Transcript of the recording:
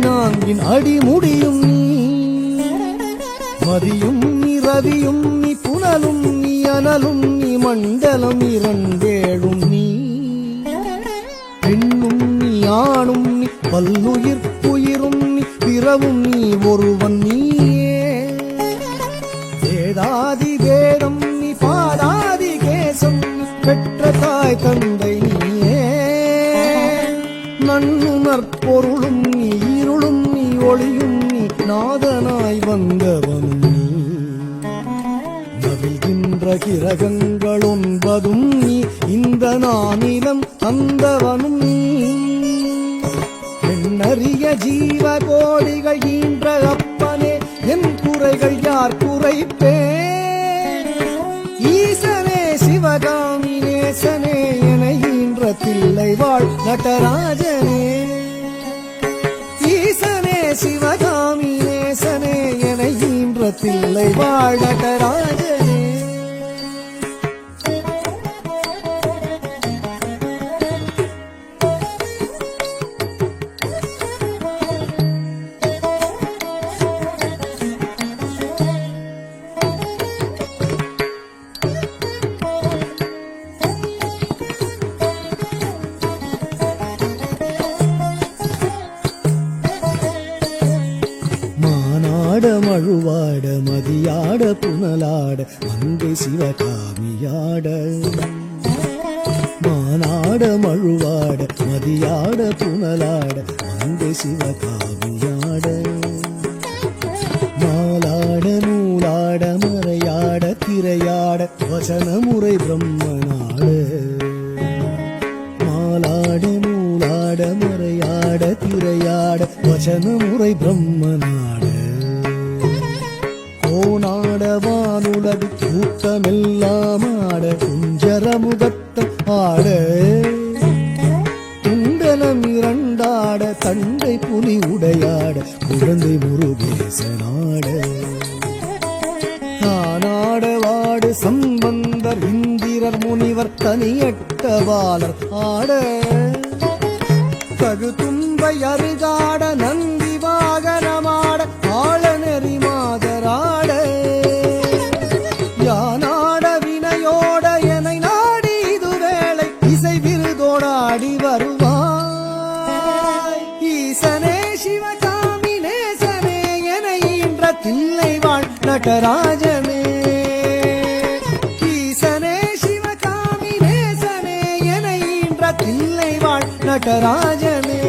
நான்கின் அடிமுடியும் நீ மதியும் நீ ரவியும் நீ புனலும் நீ அனலும் நீ மண்டலம் இரண்டேழும் நீ பெண்ணும் நீ ஆணும் நீ பல்லுயிர்ப்புயிரும் நீ பிறவும் நீ ஒருவன் நீயே வேதாதி வேதம் நீ பாதாதி கேசம் பெற்ற தாய் தந்தை நீயே நன்னுணர்பொருளும் நீ இருளும் நீ ஒளியும் நீ நாதனாய் வந்தவனும் நீ நவில்கின்ற கிரகங்கள் ஒன்பதும் நீ இந்த நானிலம் தந்தவனும் நீ எண்ணறிய ஜீவ கோடிகள் ஈன்ற அப்பனே என் குறைகள் யார் குறைப்பே ஈசனே சிவகாமி நேசனே என ஈன்ற தில்லை வாழ் நடராஜனே ஈசனே சிவகாமி நேசனே என ஈன்ற தில்லை வாழ் நடராஜனே மழுவாட மதியாட புனலாட அன்பு சிவகாமியாட மானாட மழுவாட மதியாட புனலாட அன்பு சிவகாமியாட மாலாட நூலாட மறையாட திரையாட வசனமுறை பிரம்மனாட மாலாட நூலாட மறையாட திரையாட வசனமுறை பிரம்மனாட கோனாட வானுலகு கூட்டமெல்லாம் ஆட குஞ்சரமுகத்தம் ஆட குண்டலம் இரண்டாட தண்டை புலி உடையாட குழந்தை முருகேசனாட தானாட வாடு சம்பந்தர் இந்திரர் முனிவர் தனியட்டவாளர் ஆட தகு தும்பை அருகாட நந்தி வாகனமாட ஆழ நெறி மாதராட யானாட வினையோட என்னை நாடி இது வேளை இசை விருதோடாடி வருவாய் ஈசனே சிவகாமி நேசனே என ஈன்ற தில்லை வாழ் நடராஜனே ஈசனே சிவகாமி நேசனே என ஈன்ற தில்லை வாழ் நடராஜனே